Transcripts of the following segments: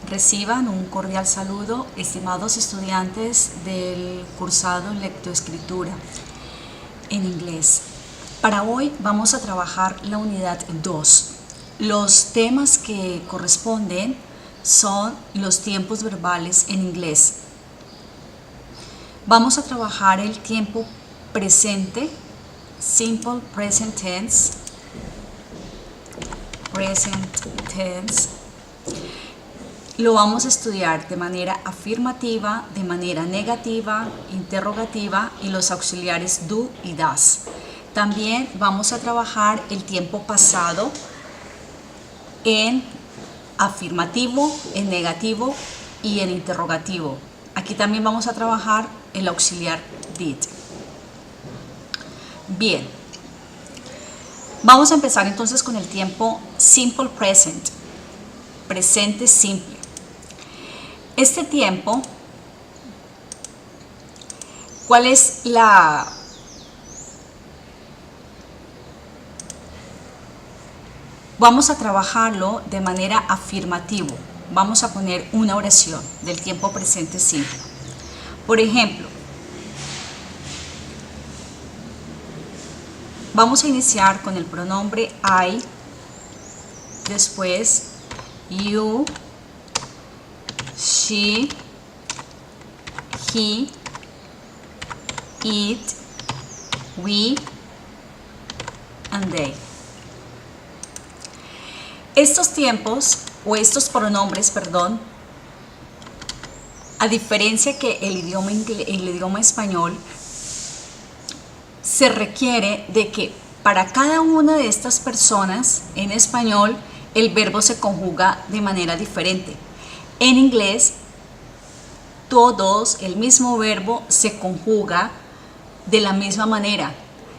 Reciban un cordial saludo, estimados estudiantes del cursado en lectoescritura en inglés. Para hoy vamos a trabajar la unidad 2. Los temas que corresponden son los tiempos verbales en inglés. Vamos a trabajar el tiempo presente, simple present tense, Lo vamos a estudiar de manera afirmativa, de manera negativa, interrogativa y los auxiliares do y das. También vamos a trabajar el tiempo pasado en afirmativo, en negativo y en interrogativo. Aquí también vamos a trabajar el auxiliar did. Bien, vamos a empezar entonces con el tiempo simple present, presente simple. Este tiempo, ¿cuál es la vamos a trabajarlo de manera afirmativa? Vamos a poner una oración del tiempo presente simple. Por ejemplo, vamos a iniciar con el pronombre I, después you, she, he, it, we, and they. Estos tiempos, o estos pronombres, perdón, a diferencia que el idioma español, se requiere de que para cada una de estas personas en español el verbo se conjuga de manera diferente. En inglés, todos, el mismo verbo se conjuga de la misma manera.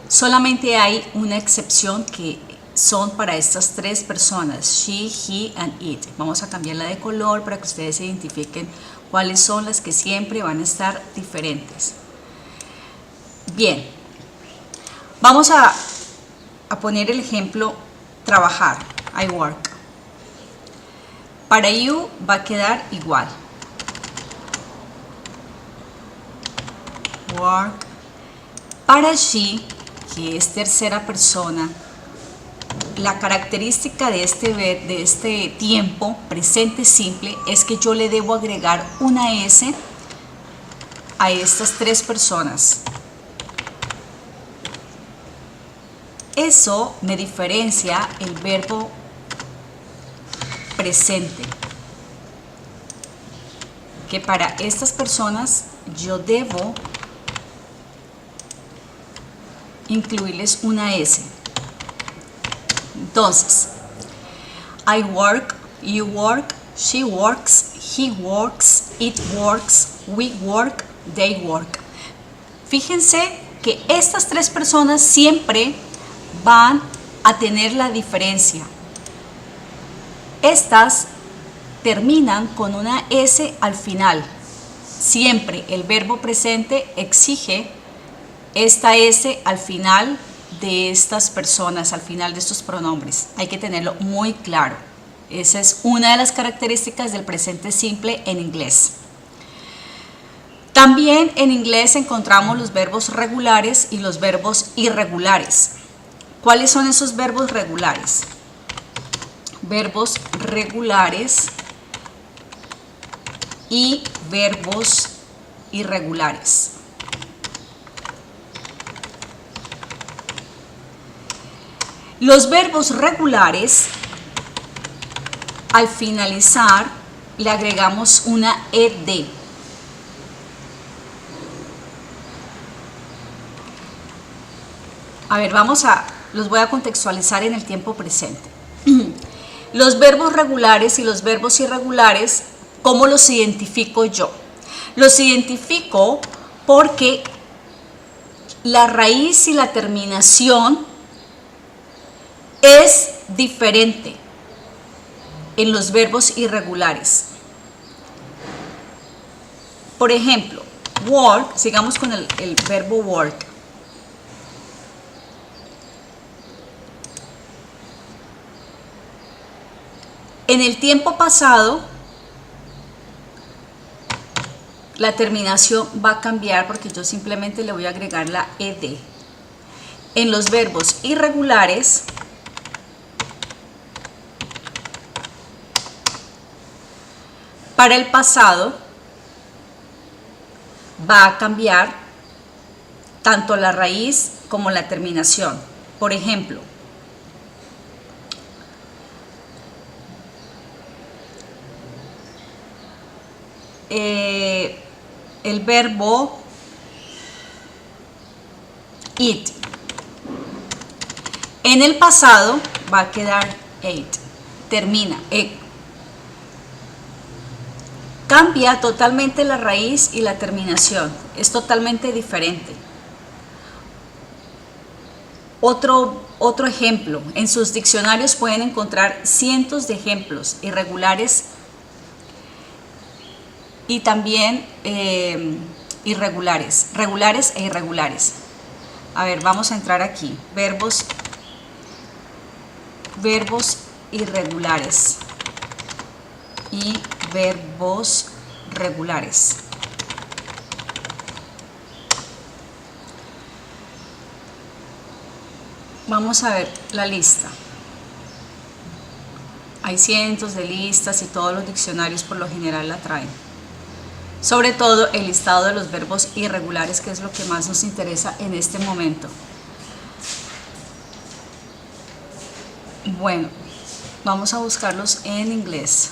Solamente hay una excepción que son para estas tres personas, she, he and it. Vamos a cambiarla de color para que ustedes identifiquen cuáles son las que siempre van a estar diferentes. Bien, vamos a poner el ejemplo trabajar, I work. Para you va a quedar igual. Work. Para she, que es tercera persona, la característica de este tiempo presente simple es que yo le debo agregar una S a estas tres personas. Eso me diferencia el verbo presente, que para estas personas yo debo incluirles una S. Entonces, I work, you work, she works, he works, it works, we work, they work. Fíjense que estas tres personas siempre van a tener la diferencia. Estas terminan con una S al final. Siempre el verbo presente exige esta S al final de estas personas, al final de estos pronombres. Hay que tenerlo muy claro. Esa es una de las características del presente simple en inglés. También en inglés encontramos los verbos regulares y los verbos irregulares. ¿Cuáles son esos verbos regulares? Verbos regulares y verbos irregulares. Los verbos regulares, al finalizar, le agregamos una ed. A ver, los voy a contextualizar en el tiempo presente. Los verbos regulares y los verbos irregulares, ¿cómo los identifico yo? Los identifico porque la raíz y la terminación es diferente en los verbos irregulares. Por ejemplo, work, sigamos con el verbo work. En el tiempo pasado la terminación va a cambiar porque yo simplemente le voy a agregar la ed. En los verbos irregulares, para el pasado va a cambiar tanto la raíz como la terminación. Por ejemplo, el verbo eat. En el pasado va a quedar ate, termina, cambia totalmente la raíz y la terminación, es totalmente diferente. Otro ejemplo, en sus diccionarios pueden encontrar cientos de ejemplos irregulares y también irregulares, regulares e irregulares. A ver, vamos a entrar aquí, verbos irregulares y verbos regulares. Vamos a ver la lista. Hay cientos de listas y todos los diccionarios por lo general la traen. Sobre todo el listado de los verbos irregulares, que es lo que más nos interesa en este momento. Bueno, vamos a buscarlos en inglés.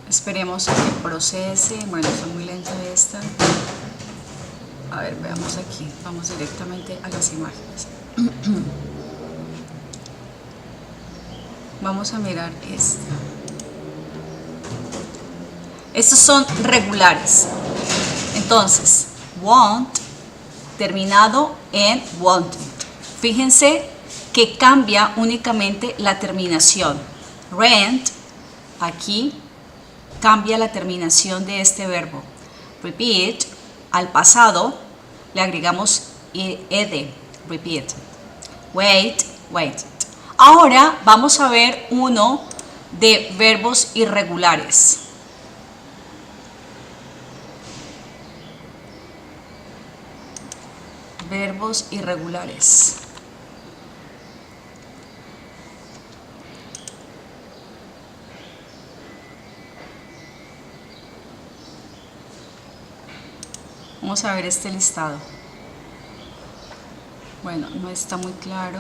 Esperemos que procese. Bueno, está muy lenta esta. A ver, veamos aquí. Vamos directamente a las imágenes. Vamos a mirar esta. Estos son regulares. Entonces, want, terminado en wanted. Fíjense que cambia únicamente la terminación. Rent, aquí cambia la terminación de este verbo. Repeat, al pasado le agregamos ed, repeat. Wait, waited. Ahora vamos a ver uno de verbos irregulares. Verbos irregulares. Vamos a ver este listado. Bueno, no está muy claro.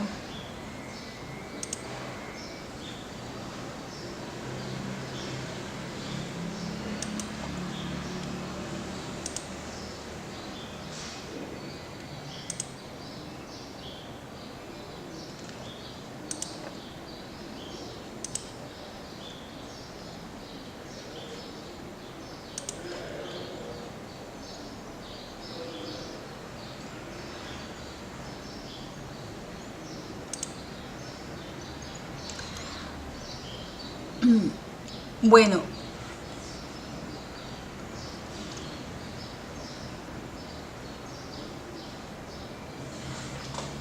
Bueno,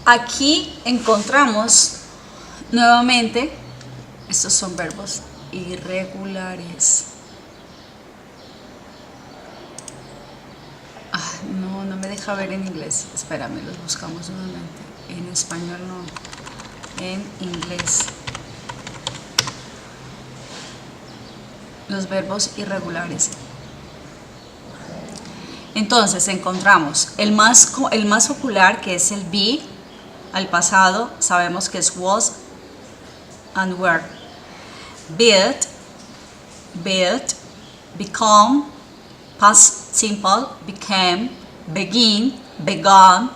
aquí encontramos nuevamente, estos son verbos irregulares. No me deja ver en inglés. Espérame, los buscamos nuevamente. En español no, en inglés. Los verbos irregulares. Entonces encontramos el más popular, que es el be, al pasado, sabemos que es was and were. Build, become, past simple, became, begin, begun,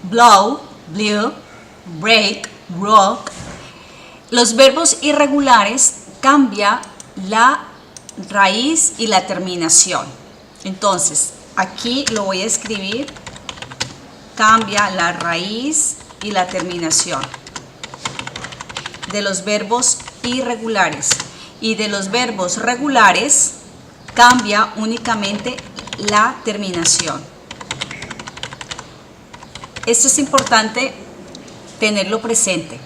blow, blew, break, broke. Los verbos irregulares cambia la raíz y la terminación. Entonces, aquí lo voy a escribir. Cambia la raíz y la terminación de los verbos irregulares. y de los verbos regulares cambia únicamente la terminación. Esto es importante tenerlo presente,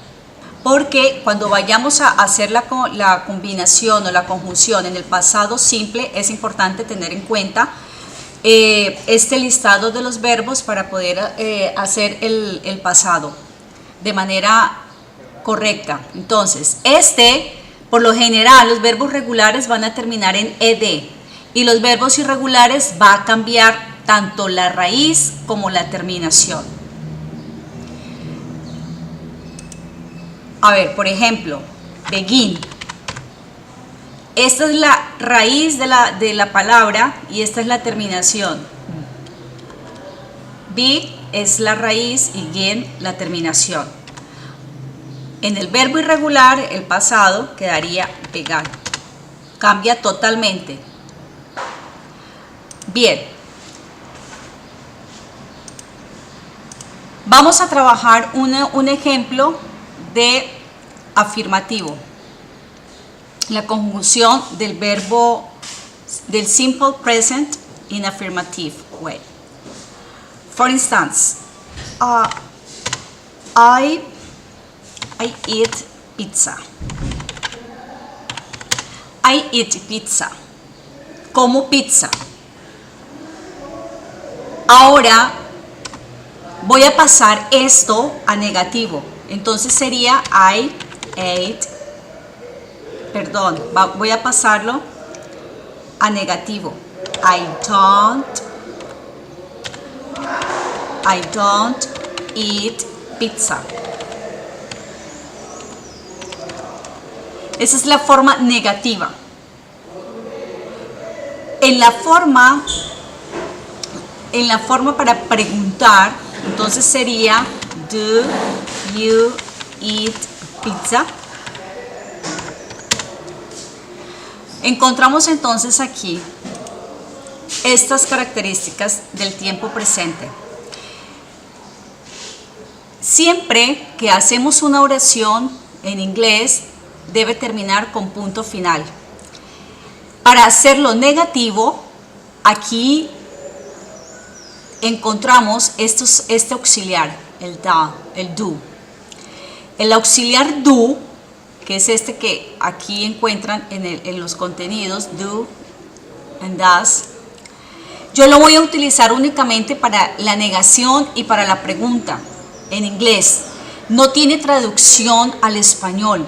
porque cuando vayamos a hacer la combinación o la conjunción en el pasado simple, es importante tener en cuenta este listado de los verbos para poder hacer el pasado de manera correcta. Entonces, por lo general, los verbos regulares van a terminar en ed y los verbos irregulares va a cambiar tanto la raíz como la terminación. A ver, por ejemplo, begin. Esta es la raíz de la palabra y esta es la terminación. Be es la raíz y gin la terminación. En el verbo irregular, el pasado quedaría began. Cambia totalmente. Bien. Vamos a trabajar un ejemplo de afirmativo. La conjunción del verbo del simple present in affirmative way. For instance, I eat pizza. I eat pizza. Como pizza. Ahora voy a pasar esto a negativo. Entonces sería voy a pasarlo a negativo. I don't eat pizza. Esa es la forma negativa. En la forma para preguntar, entonces sería do you eat pizza? Encontramos entonces aquí estas características del tiempo presente. Siempre que hacemos una oración en inglés debe terminar con punto final. Para hacerlo negativo, aquí encontramos este auxiliar, el do. El auxiliar do, que es este que aquí encuentran en los contenidos, do and does, yo lo voy a utilizar únicamente para la negación y para la pregunta en inglés. No tiene traducción al español.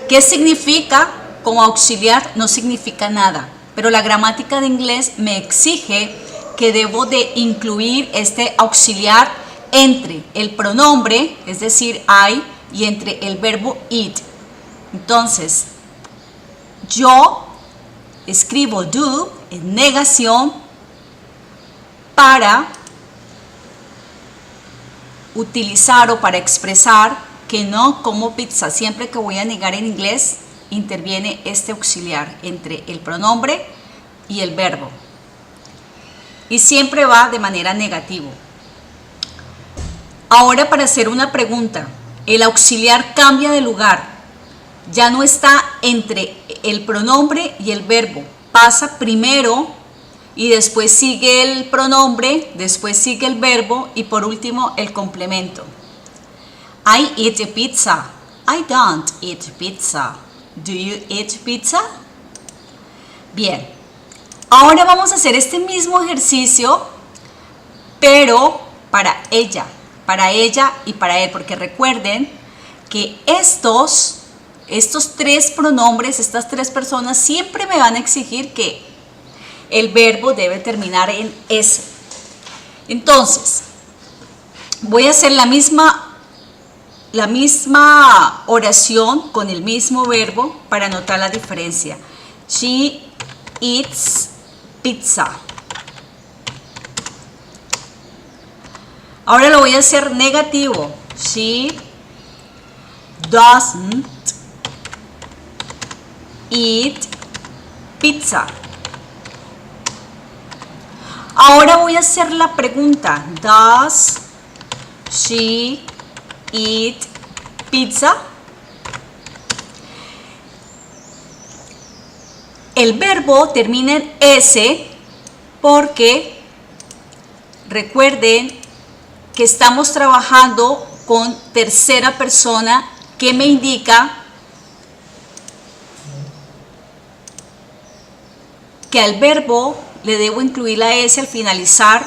¿Qué significa? Como auxiliar no significa nada, pero la gramática de inglés me exige que debo de incluir este auxiliar entre el pronombre, es decir, I, y entre el verbo eat. Entonces, yo escribo do en negación para utilizar o para expresar que no como pizza. Siempre que voy a negar en inglés, interviene este auxiliar entre el pronombre y el verbo. Y siempre va de manera negativa. Ahora, para hacer una pregunta, el auxiliar cambia de lugar. Ya no está entre el pronombre y el verbo. Pasa primero y después sigue el pronombre, después sigue el verbo y por último el complemento. I eat a pizza. I don't eat pizza. Do you eat pizza? Bien. Ahora vamos a hacer este mismo ejercicio, pero para ella y para él, porque recuerden que estos tres pronombres, estas tres personas siempre me van a exigir que el verbo debe terminar en S. Entonces, voy a hacer la misma oración con el mismo verbo para notar la diferencia. She eats pizza. Ahora lo voy a hacer negativo. She doesn't eat pizza. Ahora voy a hacer la pregunta. Does she eat pizza? El verbo termina en S porque recuerden que estamos trabajando con tercera persona que me indica que al verbo le debo incluir la S al finalizar.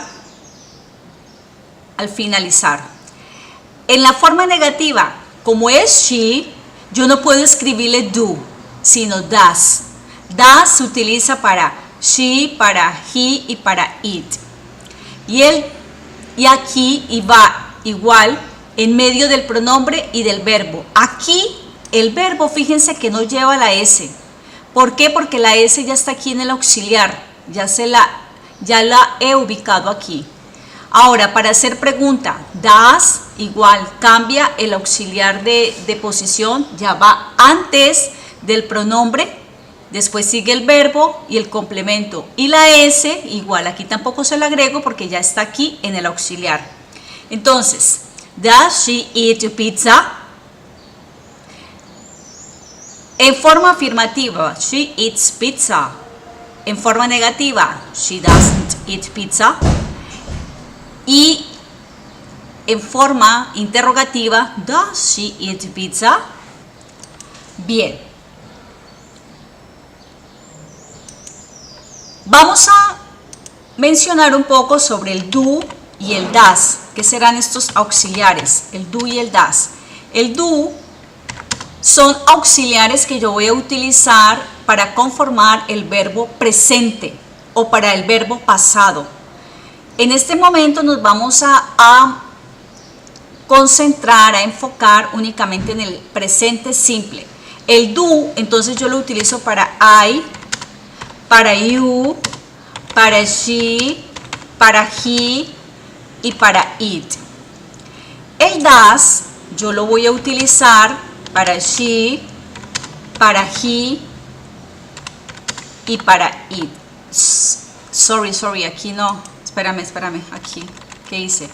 En la forma negativa, como es she, yo no puedo escribirle do, sino does. Does se utiliza para she, para he y para it. Y aquí va igual en medio del pronombre y del verbo. Aquí el verbo, fíjense que no lleva la S. ¿Por qué? Porque la S ya está aquí en el auxiliar. Ya la he ubicado aquí. Ahora, para hacer pregunta, does igual cambia el auxiliar de posición, ya va antes del pronombre, después sigue el verbo y el complemento. Y la S igual, aquí tampoco se la agrego porque ya está aquí en el auxiliar. Entonces, does she eat pizza? En forma afirmativa, she eats pizza. En forma negativa, she doesn't eat pizza. Y en forma interrogativa, does she eat pizza? Bien. Vamos a mencionar un poco sobre el do y el does. ¿Qué serán estos auxiliares? El do y el does. El do son auxiliares que yo voy a utilizar para conformar el verbo presente o para el verbo pasado. En este momento nos vamos a concentrar, a enfocar únicamente en el presente simple. El do, entonces yo lo utilizo para I, para you, para she, para he y para it. El does yo lo voy a utilizar para she, para he y para it. Sorry, aquí no. Espérame, aquí. ¿Qué hice?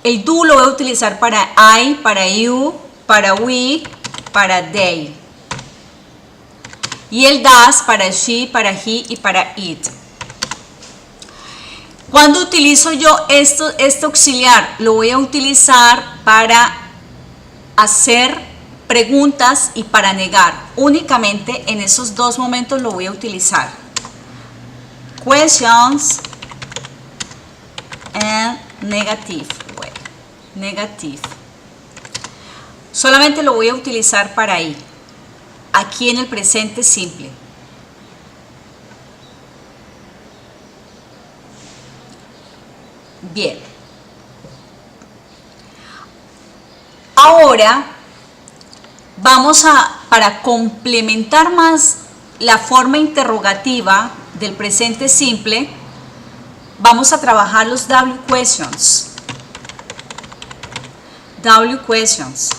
El do lo voy a utilizar para I, para you, para we, para they. Y el does para she, para he y para it. Cuando utilizo yo este auxiliar, lo voy a utilizar para hacer preguntas y para negar. Únicamente en esos dos momentos lo voy a utilizar. Questions and negative way. Negative. Solamente lo voy a utilizar para ahí. Aquí en el presente simple. Bien. Ahora vamos para complementar más la forma interrogativa del presente simple, vamos a trabajar los W questions. W questions.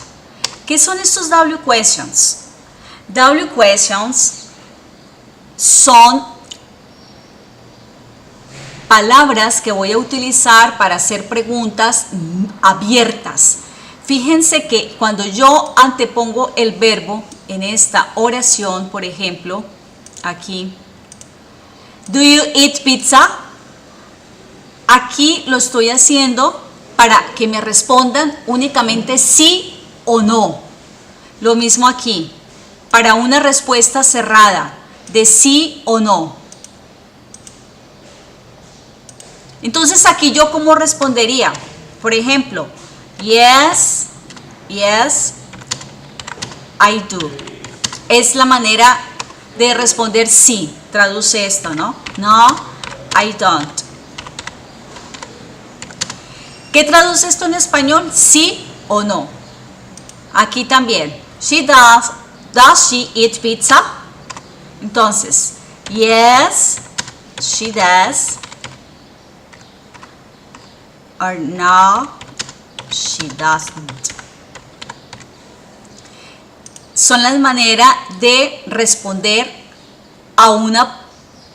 ¿Qué son estos W questions? W questions son palabras que voy a utilizar para hacer preguntas abiertas. Fíjense que cuando yo antepongo el verbo en esta oración, por ejemplo, aquí, do you eat pizza? Aquí lo estoy haciendo para que me respondan únicamente sí o no. Lo mismo aquí, para una respuesta cerrada de sí o no. Entonces aquí yo ¿cómo respondería? Por ejemplo, yes, I do. Es la manera de responder sí. Traduce esto, ¿no? No, I don't. ¿Qué traduce esto en español? Sí o no. Aquí también. Does she eat pizza? Entonces, yes, she does. Or no, she doesn't. Son las maneras de responder a una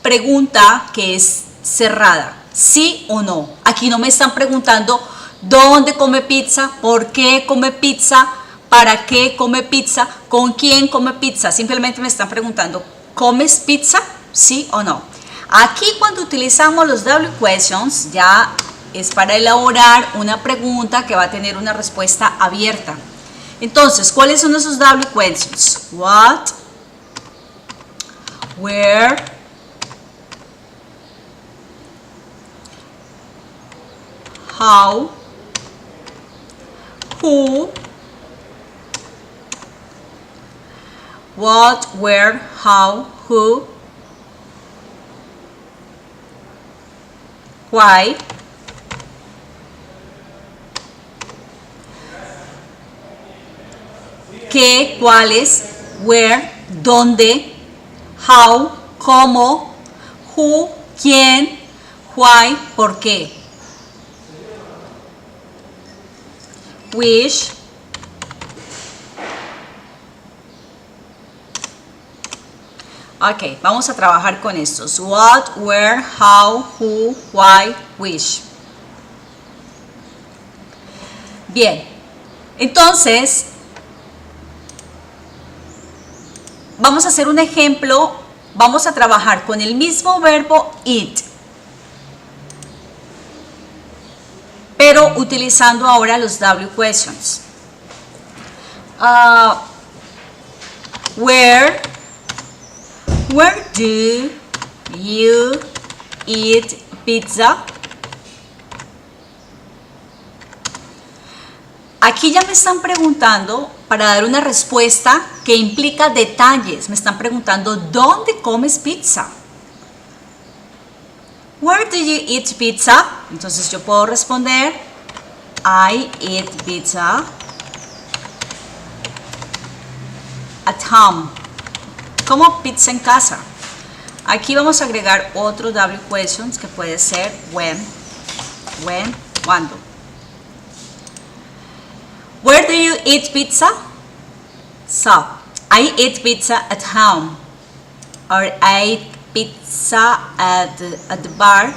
pregunta que es cerrada, sí o no. Aquí no me están preguntando dónde come pizza, por qué come pizza, para qué come pizza, con quién come pizza. Simplemente me están preguntando ¿Comes pizza? ¿Sí o no? Aquí cuando utilizamos los W questions ya es para elaborar una pregunta que va a tener una respuesta abierta. Entonces, ¿cuáles son esos W questions? What, where, how, who, what, where, how, who, why, qué, cuáles, where, dónde, how, cómo, who, quién, why, por qué. Which, ok, vamos a trabajar con estos. What, where, how, who, why, which. Bien, entonces vamos a hacer un ejemplo. Vamos a trabajar con el mismo verbo eat, pero utilizando ahora los W questions. Where do you eat pizza? Aquí ya me están preguntando para dar una respuesta que implica detalles. Me están preguntando, ¿dónde comes pizza? Where do you eat pizza? Entonces yo puedo responder, I eat pizza at home. Como pizza en casa. Aquí vamos a agregar otro W questions que puede ser when, cuando. Where do you eat pizza? So, I eat pizza at home. Or I eat pizza at the bar.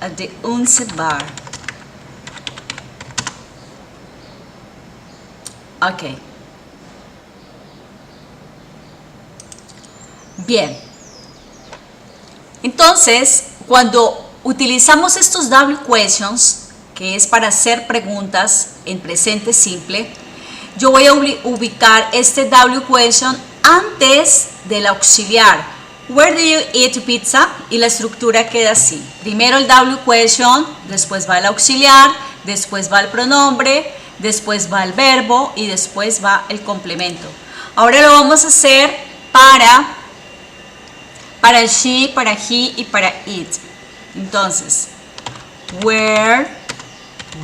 At the Unce bar. Ok. Bien. Entonces, cuando utilizamos estos double questions, que es para hacer preguntas en presente simple, yo voy a ubicar este W question antes del auxiliar. Where do you eat pizza? Y la estructura queda así. Primero el W question, después va el auxiliar, después va el pronombre, después va el verbo y después va el complemento. Ahora lo vamos a hacer para el she, para he y para it. Entonces, where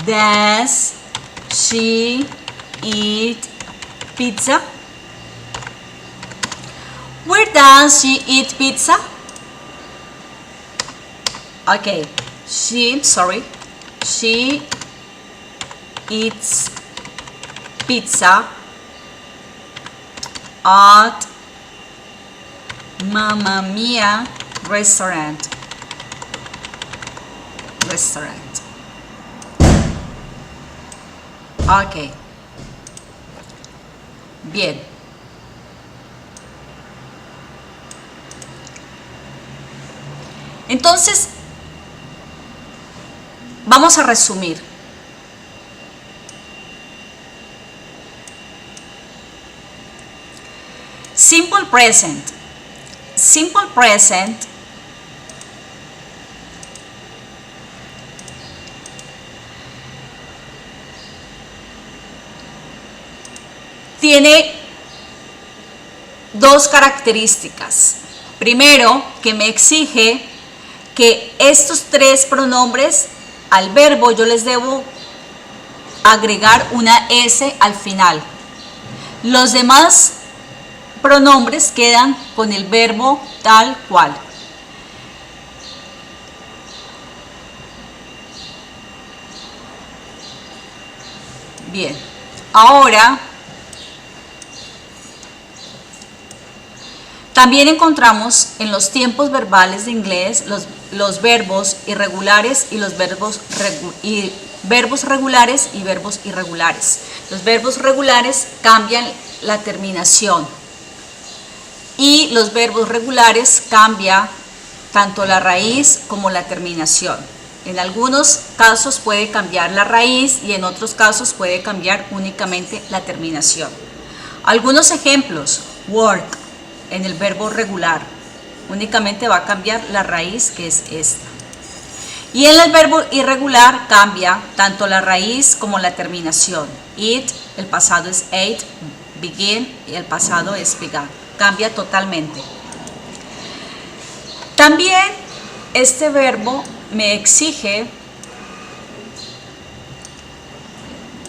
does she eat pizza? Where does she eat pizza? Okay, she eats pizza at Mamma Mia restaurant. Ok. Bien. Entonces, vamos a resumir. Simple present. Simple present tiene dos características. Primero, que me exige que estos tres pronombres al verbo yo les debo agregar una S al final. Los demás pronombres quedan con el verbo tal cual. Bien, ahora también encontramos en los tiempos verbales de inglés los verbos irregulares y los verbos regulares y verbos irregulares. Los verbos regulares cambian la terminación. Y los verbos regulares cambia tanto la raíz como la terminación. En algunos casos puede cambiar la raíz y en otros casos puede cambiar únicamente la terminación. Algunos ejemplos: work, en el verbo regular, únicamente va a cambiar la raíz, que es esta. Y en el verbo irregular cambia tanto la raíz como la terminación. Eat, el pasado es ate, begin, y el pasado es began. Cambia totalmente. También este verbo me exige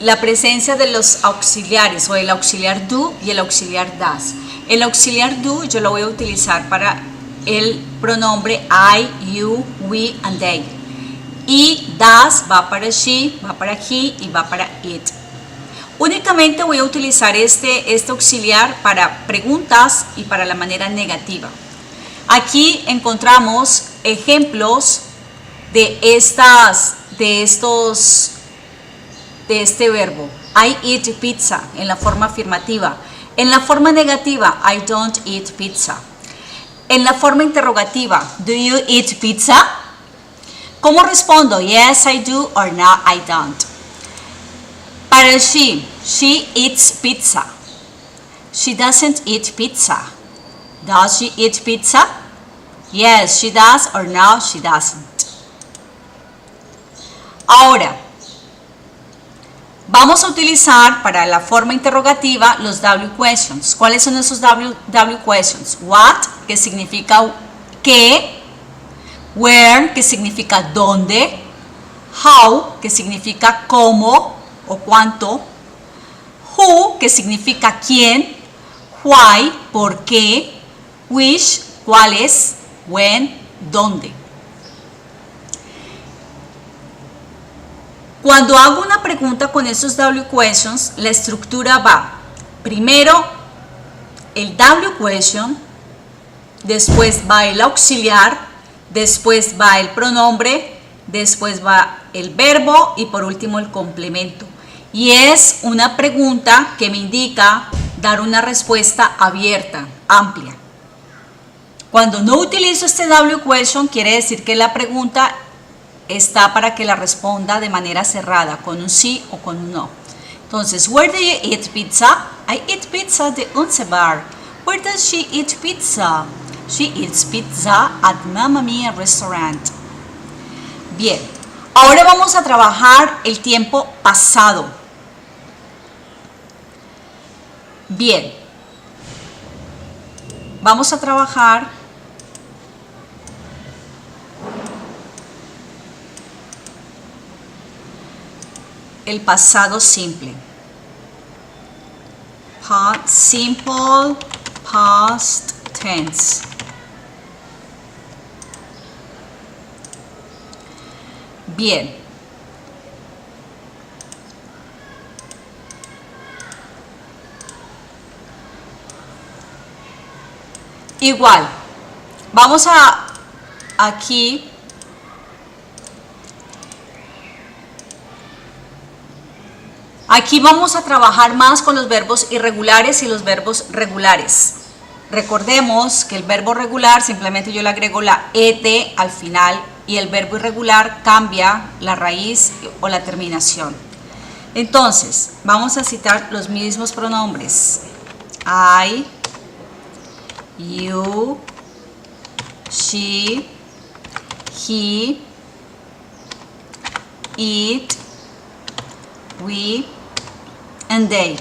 la presencia de los auxiliares, o el auxiliar do y el auxiliar does. El auxiliar do yo lo voy a utilizar para el pronombre I, you, we and they. Y does va para she, va para he y va para it. Únicamente voy a utilizar este auxiliar para preguntas y para la manera negativa. Aquí encontramos ejemplos de este verbo. I eat pizza en la forma afirmativa. En la forma negativa, I don't eat pizza. En la forma interrogativa, do you eat pizza? ¿Cómo respondo? Yes, I do, or no, I don't. Para el she eats pizza. She doesn't eat pizza. Does she eat pizza? Yes, she does, or no, she doesn't. Ahora, vamos a utilizar para la forma interrogativa los W questions. ¿Cuáles son esos W questions? What, que significa qué. Where, que significa dónde. How, que significa cómo o cuánto. Who, que significa quién. Why, por qué. Which, cuál es. When, dónde. Cuando hago una pregunta con esos W questions, la estructura va primero el W question, después va el auxiliar, después va el pronombre, después va el verbo y por último el complemento. Y es una pregunta que me indica dar una respuesta abierta, amplia. Cuando no utilizo este W question, quiere decir que la pregunta está para que la responda de manera cerrada, con un sí o con un no. Entonces, where do you eat pizza? I eat pizza at the Unze bar. Where does she eat pizza? She eats pizza at Mamma Mia restaurant. Bien, ahora vamos a trabajar el tiempo pasado. Bien, vamos a trabajar el pasado simple. Simple past tense. Bien. Igual. Vamos a aquí vamos a trabajar más con los verbos irregulares y los verbos regulares. Recordemos que el verbo regular simplemente yo le agrego la ET al final y el verbo irregular cambia la raíz o la terminación. Entonces, vamos a citar los mismos pronombres. I, you, she, he, it, we, and they.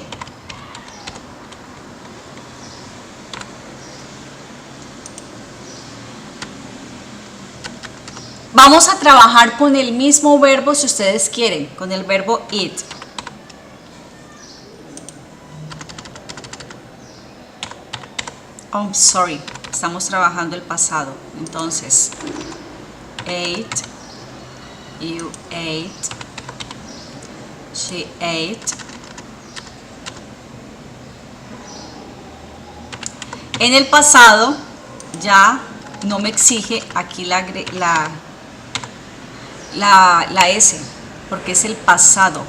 Vamos a trabajar con el mismo verbo si ustedes quieren, con el verbo eat. Oh, sorry, estamos trabajando el pasado. Entonces, ate, you ate, she ate. En el pasado ya no me exige aquí la S, porque es el pasado.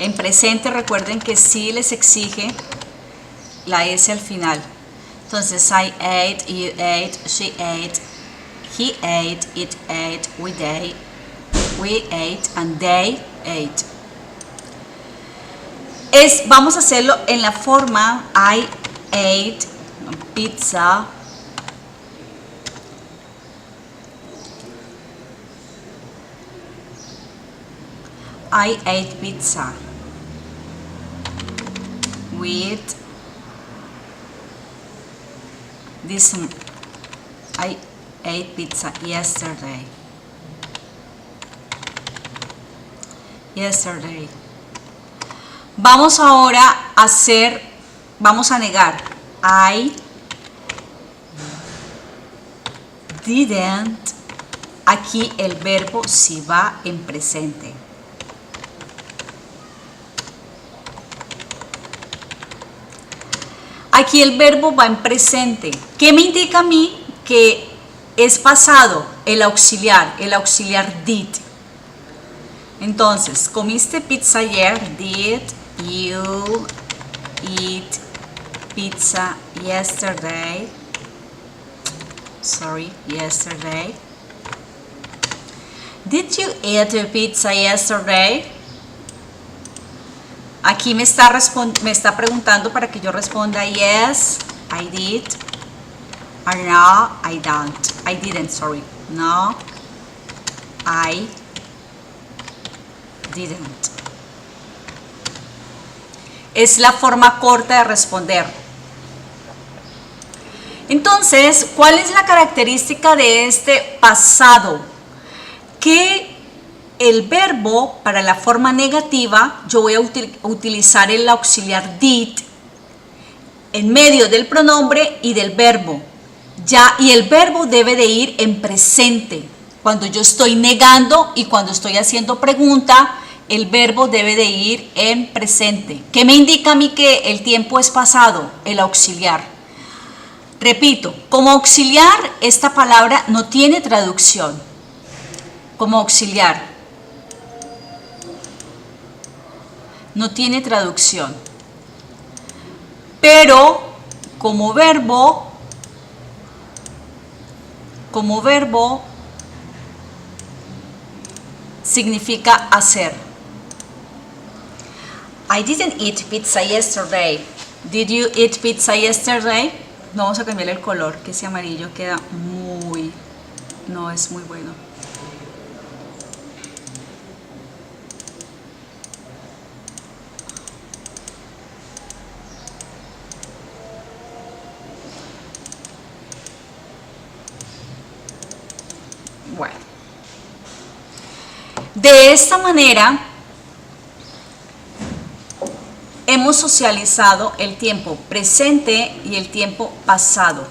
En presente recuerden que sí les exige la S al final. Entonces, I ate, you ate, she ate, he ate, it ate, we ate, and they ate. Vamos a hacerlo en la forma I ate pizza. I ate pizza with this. I ate pizza yesterday. Vamos ahora a vamos a negar. I didn't. Aquí el verbo sí va en presente. Aquí el verbo va en presente. ¿Qué me indica a mí? Que es pasado, el auxiliar did. Entonces, ¿comiste pizza ayer? Did you eat pizza yesterday? Yesterday. Did you eat pizza yesterday? Aquí me está preguntando para que yo responda yes, I did, or no, I didn't. No, I didn't. Es la forma corta de responder. Entonces, ¿cuál es la característica de este pasado? Que el verbo, para la forma negativa, yo voy a utilizar el auxiliar did en medio del pronombre y del verbo. Y el verbo debe de ir en presente. Cuando yo estoy negando y cuando estoy haciendo pregunta, el verbo debe de ir en presente. ¿Qué me indica a mí que el tiempo es pasado? El auxiliar. Repito, como auxiliar esta palabra no tiene traducción. Como auxiliar no tiene traducción, pero como verbo significa hacer. I didn't eat pizza yesterday. Did you eat pizza yesterday? Vamos a cambiar el color, que ese amarillo queda no es muy bueno. Bueno, de esta manera hemos socializado el tiempo presente y el tiempo pasado.